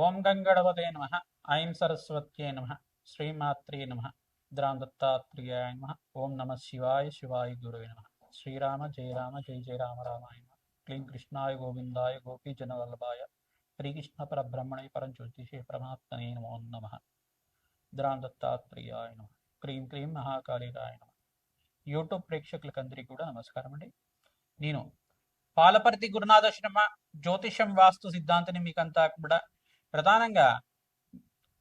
ఓం గంగణపతే నమ. ఐం సరస్వత్యే నమ. శ్రీమాత్రే నమ. ద్రాం దత్తాత్రేయాయ నమ. ఓం నమ శివాయ శివాయ గురువే నమ. శ్రీరామ జయ రామ జయ జయ రామ రామాయ నమ. క్లీం కృష్ణాయ గోవిందాయ గోపీజనవల్లభాయ శ్రీకృష్ణ పరబ్రహ్మణే పరంజ్యోతిషే పరమాత్మనే నమో నమ. ద్రాం దత్తాత్రేయాయ నమ. క్రీం క్రీం మహాకాళికాయ నమ. యూట్యూబ్ ప్రేక్షకులకందరికీ కూడా నమస్కారం అండి. నేను పాలపర్తి గురునాథ శర్మ జ్యోతిషం వాస్తు సిద్ధాంతిని మీకంతా కూడా ప్రధానంగా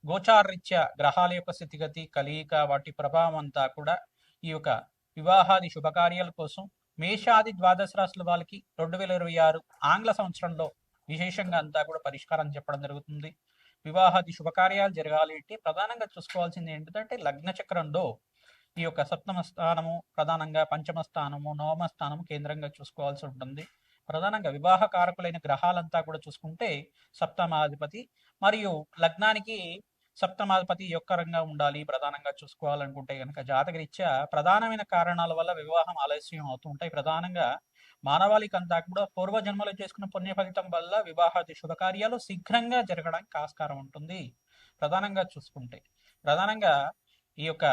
గోచారరీత్యా గ్రహాల యొక్క స్థితిగతి కలయిక వాటి ప్రభావం అంతా కూడా ఈ యొక్క వివాహాది శుభకార్యాల కోసం మేషాది ద్వాదశ రాశుల వాళ్ళకి 2026 ఆంగ్ల సంవత్సరంలో విశేషంగా అంతా కూడా పరిష్కారం చెప్పడం జరుగుతుంది. వివాహాది శుభకార్యాలు జరగాలి అంటే ప్రధానంగా చూసుకోవాల్సింది ఏంటంటే లగ్న చక్రంలో ఈ యొక్క సప్తమ స్థానము ప్రధానంగా పంచమ స్థానము నవమ స్థానము కేంద్రంగా చూసుకోవాల్సి ఉంటుంది. ప్రధానంగా వివాహ కారకులైన గ్రహాలంతా కూడా చూసుకుంటే సప్తమాధిపతి మరియు లగ్నానికి సప్తమాధిపతి యొక్కరంగా ఉండాలి. ప్రధానంగా చూసుకోవాలనుకుంటే కనుక జాతకరీత్యా ప్రధానమైన కారణాల వల్ల వివాహం ఆలస్యం అవుతూ ఉంటాయి. ప్రధానంగా మానవాళికంతా కూడా పూర్వజన్మలో చేసుకున్న పుణ్య ఫలితం వల్ల వివాహాది శుభకార్యాలు శీఘ్రంగా జరగడానికి ఆస్కారం ఉంటుంది. ప్రధానంగా చూసుకుంటే ప్రధానంగా ఈ యొక్క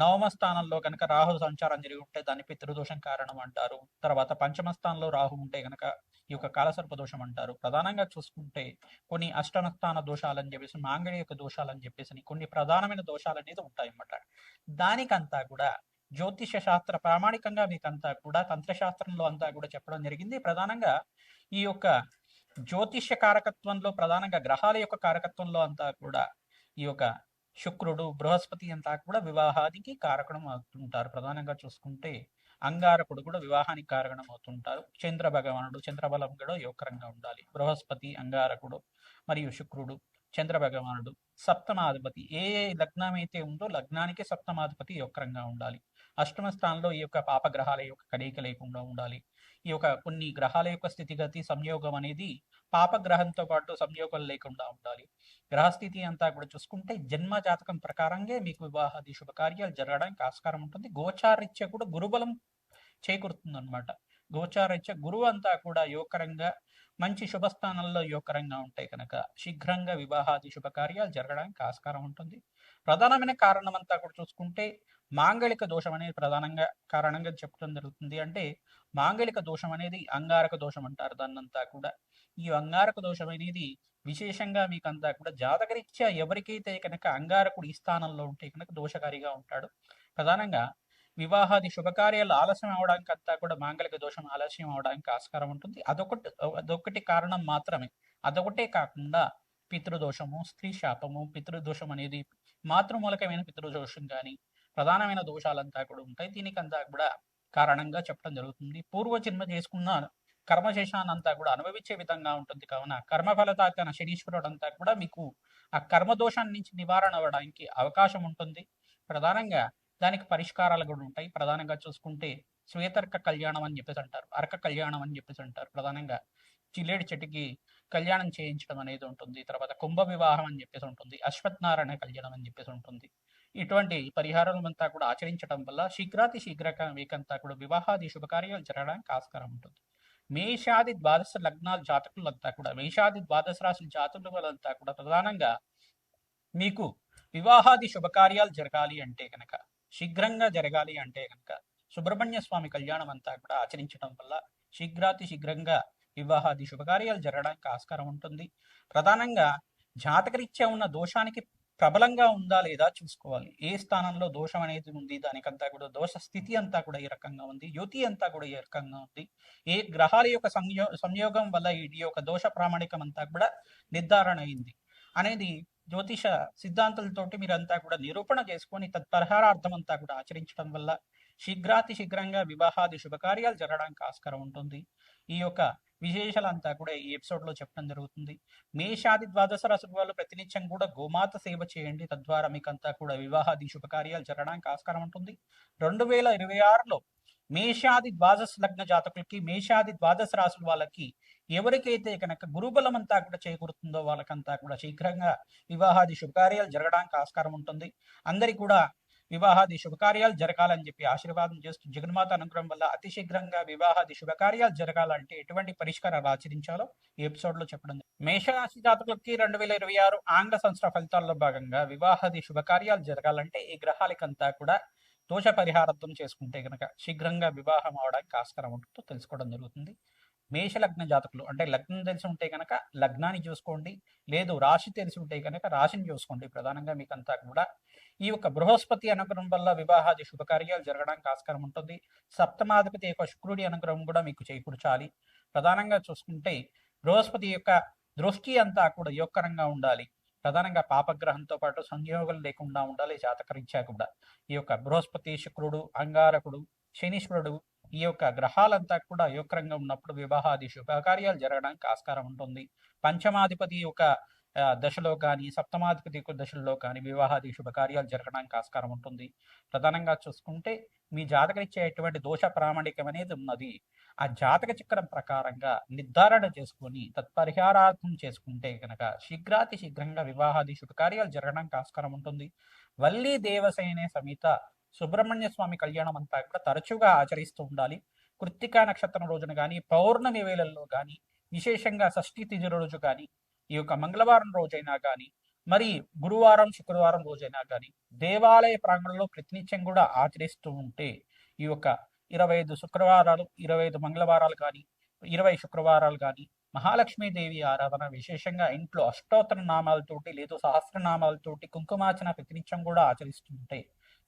నవమ స్థానంలో కనుక రాహు సంచారం జరిగి ఉంటే దాన్ని పితృదోషం కారణం అంటారు. తర్వాత పంచమ స్థానంలో రాహు ఉంటే కనుక ఈ యొక్క కాలసర్ప దోషం అంటారు. ప్రధానంగా చూసుకుంటే కొన్ని అష్టమ స్థాన దోషాలని చెప్పేసి మాంగళ్య యొక్క దోషాలని చెప్పేసి కొన్ని ప్రధానమైన దోషాలు అనేది ఉంటాయి అన్నమాట. దానికంతా కూడా జ్యోతిష శాస్త్ర ప్రామాణికంగా మీకంతా కూడా తంత్రశాస్త్రంలో అంతా కూడా చెప్పడం జరిగింది. ప్రధానంగా ఈ యొక్క జ్యోతిష కారకత్వంలో ప్రధానంగా గ్రహాల యొక్క కారకత్వంలో అంతా కూడా ఈ యొక్క శుక్రుడు బృహస్పతి అంతా కూడా వివాహానికి కారకం అవుతుంటారు. ప్రధానంగా చూసుకుంటే అంగారకుడు కూడా వివాహానికి కారణం అవుతుంటారు. చంద్ర భగవానుడు చంద్రబలం కూడా యోగకరంగా ఉండాలి. బృహస్పతి అంగారకుడు మరియు శుక్రుడు చంద్ర భగవానుడు సప్తమాధిపతి ఏ లగ్నం అయితే ఉందో లగ్నానికి సప్తమాధిపతి యోగకరంగా ఉండాలి. అష్టమ స్థానంలో ఈ యొక్క పాపగ్రహాల యొక్క కలయిక లేకుండా ఉండాలి. ఈ యొక్క కొన్ని గ్రహాల యొక్క స్థితిగతి సంయోగం అనేది పాపగ్రహంతో పాటు సంయోగం లేకుండా ఉండాలి. గ్రహస్థితి అంతా కూడా చూసుకుంటే జన్మ జాతకం ప్రకారంగా మీకు వివాహాది శుభకార్యాలు జరగడానికి ఆస్కారం ఉంటుంది. గోచారీత్యా కూడా గురుబలం చేకూరుతుంది అనమాట. గోచారీత్యా గురువు అంతా కూడా యోగకరంగా మంచి శుభస్థానంలో యోగకరంగా ఉంటాయి కనుక శీఘ్రంగా వివాహాది శుభకార్యాలు జరగడానికి ఆస్కారం ఉంటుంది. ప్రధానమైన కారణం అంతా కూడా చూసుకుంటే మాంగళిక దోషం అనేది ప్రధానంగా కారణంగా చెప్పడం జరుగుతుంది. అంటే మాంగళిక దోషం అనేది అంగారక దోషం అంటారు దాన్నంతా కూడా. ఈ అంగారక దోషం అనేది విశేషంగా మీకంతా కూడా జాతకరీత్యా ఎవరికైతే కనుక అంగారకుడు ఈ స్థానంలో ఉంటే కనుక దోషకారిగా ఉంటాడు. ప్రధానంగా వివాహాది శుభకార్యాలు ఆలస్యం అవడానికి అంతా కూడా మాంగళిక దోషం ఆలస్యం అవడానికి ఆస్కారం ఉంటుంది. అదొకటి కారణం మాత్రమే. అదొకటే కాకుండా పితృదోషము స్త్రీ శాపము పితృదోషం అనేది మాతృమూలకమైన పితృదోషం కానీ ప్రధానమైన దోషాలంతా కూడా ఉంటాయి. దీనికంతా కూడా కారణంగా చెప్పడం జరుగుతుంది. పూర్వజన్మ చేసుకున్న కర్మశేషాన్ని అంతా కూడా అనుభవించే విధంగా ఉంటుంది. కావున కర్మఫలతాకన శనీశ్వరుడు అంతా కూడా మీకు ఆ కర్మదోషాన్ని నుంచి నివారణ అవ్వడానికి అవకాశం ఉంటుంది. ప్రధానంగా దానికి పరిష్కారాలు కూడా ఉంటాయి. ప్రధానంగా చూసుకుంటే శ్వేతర్క కళ్యాణం అని చెప్పేసి అంటారు. అర్క కళ్యాణం అని చెప్పేసి అంటారు. ప్రధానంగా జిల్లేడు చెట్టుకి కళ్యాణం చేయించడం అనేది ఉంటుంది. తర్వాత కుంభ వివాహం అని చెప్పేసి ఉంటుంది. అశ్వత్థనారాయణ కళ్యాణం అని చెప్పేసి ఉంటుంది. ఇటువంటి పరిహారాలంతా కూడా ఆచరించడం వల్ల శీఘ్రాతి శీఘ్రంగా మీకంతా కూడా వివాహాది శుభకార్యాలు జరగడానికి ఆస్కారం ఉంటుంది. మేషాది ద్వాదశ లగ్నాల జాతకులంతా కూడా మేషాది ద్వాదశ రాశుల జాతకులంతా కూడా ప్రధానంగా మీకు వివాహాది శుభకార్యాలు జరగాలి అంటే కనుక శీఘ్రంగా జరగాలి అంటే కనుక సుబ్రహ్మణ్య స్వామి కళ్యాణం అంతా కూడా ఆచరించడం వల్ల శీఘ్రాతి శీఘ్రంగా వివాహాది శుభకార్యాలు జరగడానికి ఆస్కారం ఉంటుంది. ప్రధానంగా జాతకరీత్యా ఉన్న దోషానికి ప్రబలంగా ఉందా లేదా చూసుకోవాలి. ఏ స్థానంలో దోషం అనేది ఉంది దానికంతా కూడా దోష స్థితి అంతా కూడా ఏ రకంగా ఉంది, యుతి అంతా కూడా ఏ రకంగా ఉంది, ఏ గ్రహాల యొక్క సంయోగం వల్ల ఈ యొక్క దోష ప్రామాణికం అంతా కూడా నిర్ధారణ అయింది అనేది జ్యోతిష సిద్ధాంతాలతోటి మీరంతా కూడా నిరూపణ చేసుకొని తత్పరిహారార్థం అంతా కూడా ఆచరించడం వల్ల శీఘ్రాతి శీఘ్రంగా వివాహాది శుభకార్యాలు జరగడానికి ఆస్కారం ఉంటుంది. ఈ యొక్క విశేషాలంతా కూడా ఈ ఎపిసోడ్ లో చెప్పడం జరుగుతుంది. మేషాది ద్వాదశ రాశి వాళ్ళు ప్రతినిత్యం కూడా గోమాత సేవ చేయండి. తద్వారా మీకంతా కూడా వివాహాది శుభకార్యాలు జరగడానికి ఆస్కారం ఉంటుంది. 2026లో మేషాది ద్వాదశ లగ్న జాతకులకి మేషాది ద్వాదశ రాశుల వాళ్ళకి ఎవరికైతే కనుక గురుబలం అంతా కూడా చేకూరుతుందో వాళ్ళకంతా కూడా శీఘ్రంగా వివాహాది శుభకార్యాలు జరగడానికి ఆస్కారం ఉంటుంది. అందరికి కూడా వివాహాది శుభకార్యాలు జరగాలని చెప్పి ఆశీర్వాదం చేస్తూ జగన్మాత అనుగ్రహం వల్ల అతి శీఘ్రంగా వివాహాది శుభకార్యాలు జరగాలంటే ఎటువంటి పరిష్కారాలు ఆచరించాలో ఈ ఎపిసోడ్ లో చెప్పడం మేషరాశి జాతకులకి 2026 ఆంగ్ల సంవత్సర ఫలితాల్లో భాగంగా వివాహాది శుభకార్యాలు జరగాలంటే ఈ గ్రహాలకంతా కూడా దోష పరిహారత్వం చేసుకుంటే కనుక శీఘ్రంగా వివాహం అవడానికి ఆస్కారం ఉంటుందో తెలుసుకోవడం జరుగుతుంది. మేష లగ్న జాతకులు అంటే లగ్నం తెలిసి ఉంటే కనుక లగ్నాన్ని చూసుకోండి, లేదు రాశి తెలిసి ఉంటే కనుక రాశిని చూసుకోండి. ప్రధానంగా మీకు అంతా కూడా ఈ యొక్క బృహస్పతి అనుగ్రహం వల్ల వివాహాది శుభకార్యాలు జరగడానికి ఆస్కారం ఉంటుంది. సప్తమాధిపతి యొక్క శుక్రుడి అనుగ్రహం కూడా మీకు చేకూర్చాలి. ప్రధానంగా చూసుకుంటే బృహస్పతి యొక్క దృష్టి అంతా కూడా యోగకరంగా ఉండాలి. ప్రధానంగా పాపగ్రహంతో పాటు సంయోగం లేకుండా ఉండాలి జాతకరీత్యా కూడా. ఈ యొక్క బృహస్పతి, శుక్రుడు, అంగారకుడు, శనీశ్వరుడు ఈ యొక్క గ్రహాలంతా కూడా యోగకరంగా ఉన్నప్పుడు వివాహాది శుభకార్యాలు జరగడానికి ఆస్కారం ఉంటుంది. పంచమాధిపతి యొక్క దశలో కానీ సప్తమాధిపతి యొక్క దశల్లో కానీ వివాహాది శుభకార్యాలు జరగడానికి ఆస్కారం ఉంటుంది. ప్రధానంగా చూసుకుంటే మీ జాతకరీత్యా ఎటువంటి దోష ప్రామాణికం అనేది ఉన్నది. ఆ జాతక చక్రం ప్రకారంగా నిర్ధారణ చేసుకుని తత్పరిహారార్థం చేసుకుంటే కనుక శీఘ్రాతి శీఘ్రంగా వివాహాది శుభకార్యాలు జరగడానికి ఆస్కారం ఉంటుంది. వల్లి దేవసేనే సమేత సుబ్రహ్మణ్య స్వామి కళ్యాణం అంతా కూడా తరచుగా ఆచరిస్తూ ఉండాలి. కృత్తికా నక్షత్రం రోజున కానీ పౌర్ణమి వేళల్లో కానీ విశేషంగా షష్ఠి తిథి రోజు కానీ ఈ యొక్క మంగళవారం రోజైనా కానీ మరి గురువారం శుక్రవారం రోజైనా కానీ దేవాలయ ప్రాంగణంలో ప్రతినిత్యం కూడా ఆచరిస్తూ ఉంటే ఈ యొక్క 25 శుక్రవారాలు 25 మంగళవారాలు కానీ 20 శుక్రవారాలు కానీ మహాలక్ష్మీదేవి ఆరాధన విశేషంగా ఇంట్లో అష్టోత్తర నామాలతోటి లేదు సహస్రనామాలతోటి కుంకుమార్చన ప్రతినిత్యం కూడా ఆచరిస్తుంటే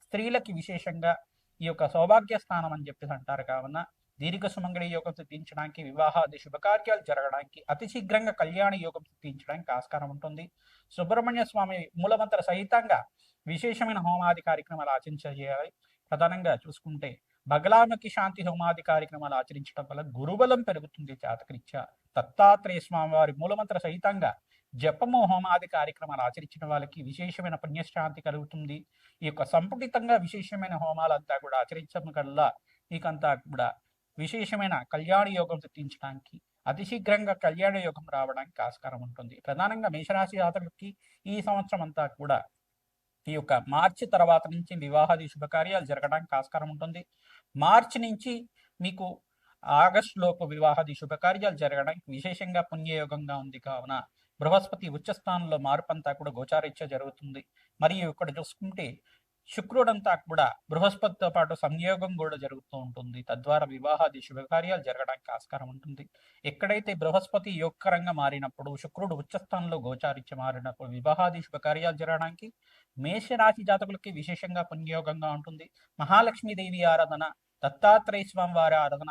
స్త్రీలకి విశేషంగా ఈ యొక్క సౌభాగ్య స్థానం అని చెప్పేసి అంటారు. కావున దీర్ఘ సుమంగళి యోగం సిద్ధించడానికి వివాహాది శుభకార్యాలు జరగడానికి అతి శీఘ్రంగా కళ్యాణ యోగం సిద్ధించడానికి ఆస్కారం ఉంటుంది. సుబ్రహ్మణ్య స్వామి మూలమంత్ర సహితంగా విశేషమైన హోమాది కార్యక్రమాలు ఆచరించేయాలి. ప్రధానంగా చూసుకుంటే బగలాముఖి శాంతి హోమాది కార్యక్రమాలు ఆచరించడం వల్ల గురుబలం పెరుగుతుంది. జాతకరీత్యా దత్తాత్రేయ స్వామి వారి మూలమంత్ర సహితంగా జపము హోమాది కార్యక్రమాలు ఆచరించిన వాళ్ళకి విశేషమైన పుణ్యశాంతి కలుగుతుంది. ఈ యొక్క సంపుటితంగా విశేషమైన హోమాలంతా కూడా ఆచరించడం వల్ల మీకంతా కూడా విశేషమైన కళ్యాణ యోగం సిద్ధించడానికి అతి శీఘ్రంగా కళ్యాణ యోగం రావడానికి ఆస్కారం ఉంటుంది. ప్రధానంగా మేషరాశి జాతకులకి ఈ సంవత్సరం అంతా కూడా ఈ యొక్క మార్చి తర్వాత నుంచి వివాహాది శుభకార్యాలు జరగడానికి ఆస్కారం ఉంటుంది. మార్చి నుంచి మీకు ఆగస్టు లోపు వివాహాది శుభకార్యాలు జరగడానికి విశేషంగా పుణ్యయోగంగా ఉంది. కావున బృహస్పతి ఉచ్చస్థానంలో మార్పు అంతా కూడా గోచారీత్యా జరుగుతుంది. మరియు ఇక్కడ చూసుకుంటే శుక్రుడంతా కూడా బృహస్పతితో పాటు సంయోగం కూడా జరుగుతూ ఉంటుంది. తద్వారా వివాహాది శుభకార్యాలు జరగడానికి ఆస్కారం ఉంటుంది. ఎక్కడైతే బృహస్పతి యోగకరంగా మారినప్పుడు శుక్రుడు ఉచ్చస్థానంలో గోచారీత్య మారినప్పుడు వివాహాది శుభకార్యాలు జరగడానికి మేషరాశి జాతకులకి విశేషంగా పుణ్యయోగంగా ఉంటుంది. మహాలక్ష్మీదేవి ఆరాధన, దత్తాత్రేయ స్వామి వారి ఆరాధన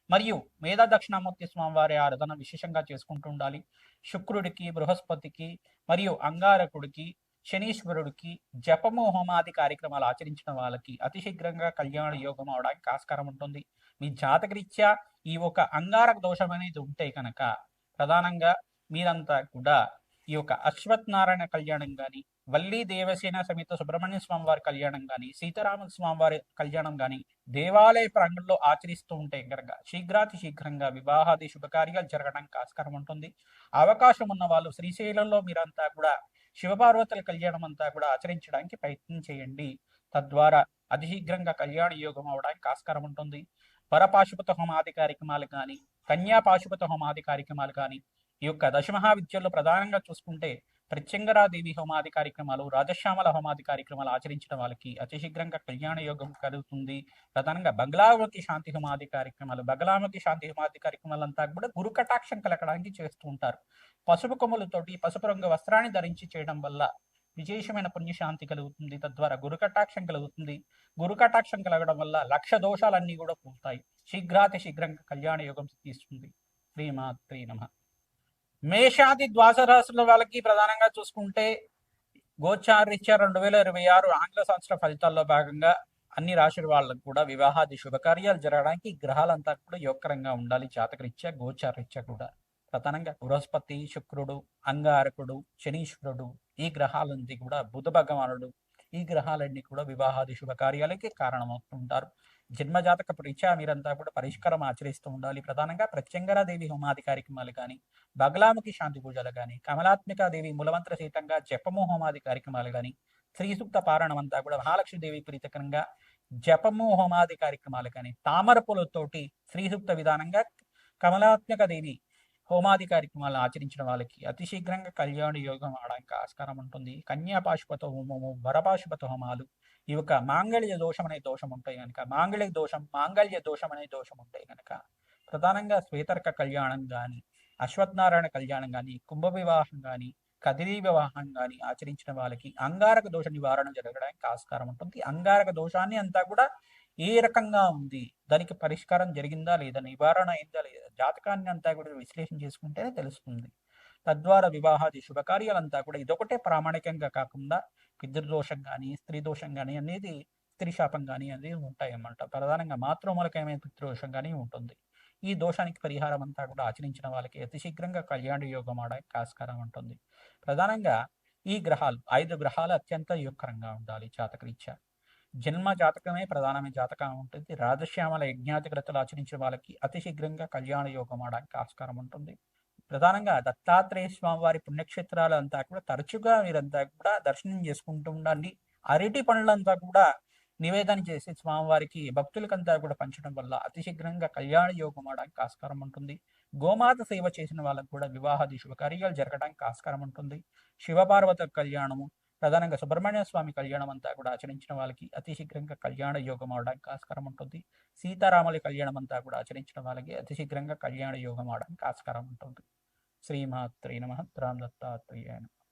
మరియు మేధా దక్షిణామూర్తి స్వామివారి ఆరాధన విశేషంగా చేసుకుంటూ ఉండాలి. శుక్రుడికి, బృహస్పతికి మరియు అంగారకుడికి, శనీశ్వరుడికి జపము హోమాది కార్యక్రమాలు ఆచరించిన వాళ్ళకి అతి శీఘ్రంగా కళ్యాణ యోగం అవడానికి ఆస్కారం ఉంటుంది. మీ జాతకరీత్యా ఈ ఒక అంగారక దోషం అనేది ఉంటే కనుక ప్రధానంగా మీరంతా కూడా ఈ యొక్క అశ్వత్ నారాయణ కళ్యాణం కానీ, వల్లి దేవసేన సమేత సుబ్రహ్మణ్య స్వామి వారి కళ్యాణం కానీ, సీతారామ స్వామి వారి కళ్యాణం కానీ దేవాలయ ప్రాంగణంలో ఆచరిస్తూ ఉంటే కనుక శీఘ్రాతి శీఘ్రంగా వివాహాది శుభకార్యాలు జరగడానికి ఆస్కారం ఉంటుంది. అవకాశం ఉన్న వాళ్ళు శ్రీశైలంలో మీరంతా కూడా శివపార్వతుల కళ్యాణం అంతా కూడా ఆచరించడానికి ప్రయత్నం చేయండి. తద్వారా అతి శీఘ్రంగా కళ్యాణ యోగం అవడానికి ఆస్కారం ఉంటుంది. పరపాశుపత హోమాది కార్యక్రమాలు కానీ, కన్యా పాశుపత హోమాది కార్యక్రమాలు కానీ ఈ యొక్క దశమహావిద్యల్లో ప్రధానంగా చూసుకుంటే ప్రత్యంగరాదేవి హోమాది కార్యక్రమాలు, రాజశ్యామల హోమాది కార్యక్రమాలు ఆచరించడం వాళ్ళకి అతి శీఘ్రంగా కళ్యాణ యోగం కలుగుతుంది. ప్రధానంగా బంగ్లాముఖి శాంతి హోమాది కార్యక్రమాలు, బగలాముఖి శాంతి హోమాది కార్యక్రమాలంతా కూడా గురు కటాక్షం కలగడానికి చేస్తూ ఉంటారు. పసుపు కొమ్ములతోటి పసుపు రంగు వస్త్రాన్ని ధరించి చేయడం వల్ల విశేషమైన పుణ్యశాంతి కలుగుతుంది. తద్వారా గురు కటాక్షం కలుగుతుంది. గురు కటాక్షం కలగడం వల్ల లక్ష దోషాలన్నీ కూడా పోతాయి. శీఘ్రాతి శీఘ్రంగా కళ్యాణ యోగం సిద్ధిస్తుంది. శ్రీమాత్రే నమః. మేషాది ద్వాదశ రాశుల వాళ్ళకి ప్రధానంగా చూసుకుంటే గోచారీత్యా 2026 ఆంగ్ల సంవత్సర ఫలితాల్లో భాగంగా అన్ని రాశుల వాళ్ళకు కూడా వివాహాది శుభకార్యాలు జరగడానికి గ్రహాలంతా కూడా యోగకరంగా ఉండాలి. జాతకరీత్యా గోచారీత్యా కూడా ప్రధానంగా బృహస్పతి, శుక్రుడు, అంగారకుడు, శనీశ్వరుడు ఈ గ్రహాలన్నీ కూడా బుధ భగవానుడు ఈ గ్రహాలన్నీ కూడా వివాహాది శుభకార్యాలకి కారణమవుతుంటారు. జన్మజాతక రీత్యా మీరంతా కూడా పరిష్కారం ఆచరిస్తూ ఉండాలి. ప్రధానంగా ప్రత్యంగరాదేవి హోమాది కార్యక్రమాలు కానీ, బగలాముఖి శాంతి పూజలు కానీ, కమలాత్మికాదేవి మూలమంత్ర సహితంగా జపము హోమాది కార్యక్రమాలు కానీ, శ్రీ సూక్త పారాయణం అంతా కూడా మహాలక్ష్మీదేవి ప్రీతికరంగా జపము హోమాది కార్యక్రమాలు కానీ తామర పూలతోటి శ్రీ సూక్త విధానంగా కమలాత్మక దేవి హోమాది కార్యక్రమాలు ఆచరించిన వాళ్ళకి అతి శీఘ్రంగా కళ్యాణ యోగం ఆడడానికి ఆస్కారం ఉంటుంది. కన్యా పాశుపత హోమము, వరపాశుపత హోమాలు ఈ యొక్క మాంగళ్య దోషం అనే దోషం ఉంటాయి కనుక మాంగళ్య దోషం అనే దోషం ఉంటాయి కనుక ప్రధానంగా శ్వేతర్క కళ్యాణం కానీ అశ్వత్థనారాయణ కళ్యాణం కానీ కుంభ వివాహం కానీ కదిరి వివాహం కానీ ఆచరించిన వాళ్ళకి అంగారక దోష నివారణ జరగడానికి ఆస్కారం ఉంటుంది. అంగారక దోషాన్ని అంతా కూడా ఏ రకంగా ఉంది, దానికి పరిష్కారం జరిగిందా లేదా, నివారణ అయిందా లేదా, జాతకాన్ని అంతా కూడా విశ్లేషణ చేసుకుంటేనే తెలుస్తుంది. తద్వారా వివాహాది శుభకార్యాలంతా కూడా ఇదొకటే ప్రామాణికంగా కాకుండా పితృదోషం కానీ స్త్రీ దోషం కానీ అనేది స్త్రీ శాపం కానీ అనేది ఉంటాయి అన్నమాట. ప్రధానంగా మాతృమూలకమైన పితృదోషం కానీ ఉంటుంది. ఈ దోషానికి పరిహారం అంతా కూడా ఆచరించిన వాళ్ళకి అతి శీఘ్రంగా కళ్యాణ యోగం ఆడడానికి ఆస్కారం ఉంటుంది. ప్రధానంగా ఈ గ్రహాలు 5 గ్రహాలు అత్యంత యోగకరంగా ఉండాలి జాతకరీత్యా. జన్మ జాతకమే ప్రధానమైన జాతకం ఉంటుంది. రాజశ్యామల యజ్ఞాతిగ్రతలు ఆచరించిన వాళ్ళకి అతి శీఘ్రంగా కళ్యాణ యోగం ఆడడానికి ఆస్కారం ఉంటుంది. ప్రధానంగా దత్తాత్రేయ స్వామి వారి పుణ్యక్షేత్రాలు అంతా కూడా తరచుగా మీరంతా కూడా దర్శనం చేసుకుంటూ ఉండండి. అరటి పండ్లంతా కూడా నివేదన చేసి స్వామివారికి భక్తులకంతా కూడా పంచడం వల్ల అతి శీఘ్రంగా కళ్యాణ యోగం అవడానికి ఆస్కారం ఉంటుంది. గోమాత సేవ చేసిన వాళ్ళకు కూడా వివాహాది శుభకార్యాలు జరగడానికి ఆస్కారం ఉంటుంది. శివపార్వత కళ్యాణము, ప్రధానంగా సుబ్రహ్మణ్య స్వామి కళ్యాణం అంతా కూడా ఆచరించిన వాళ్ళకి అతి శీఘ్రంగా కళ్యాణ యోగం అవడానికి ఆస్కారం ఉంటుంది. సీతారాముల కళ్యాణం అంతా కూడా ఆచరించిన వాళ్ళకి అతి శీఘ్రంగా కళ్యాణ యోగం అవడానికి ఆస్కారం ఉంటుంది. శ్రీమాత్రే నమః. రామ్ దత్తాత్రేయాయ నమః.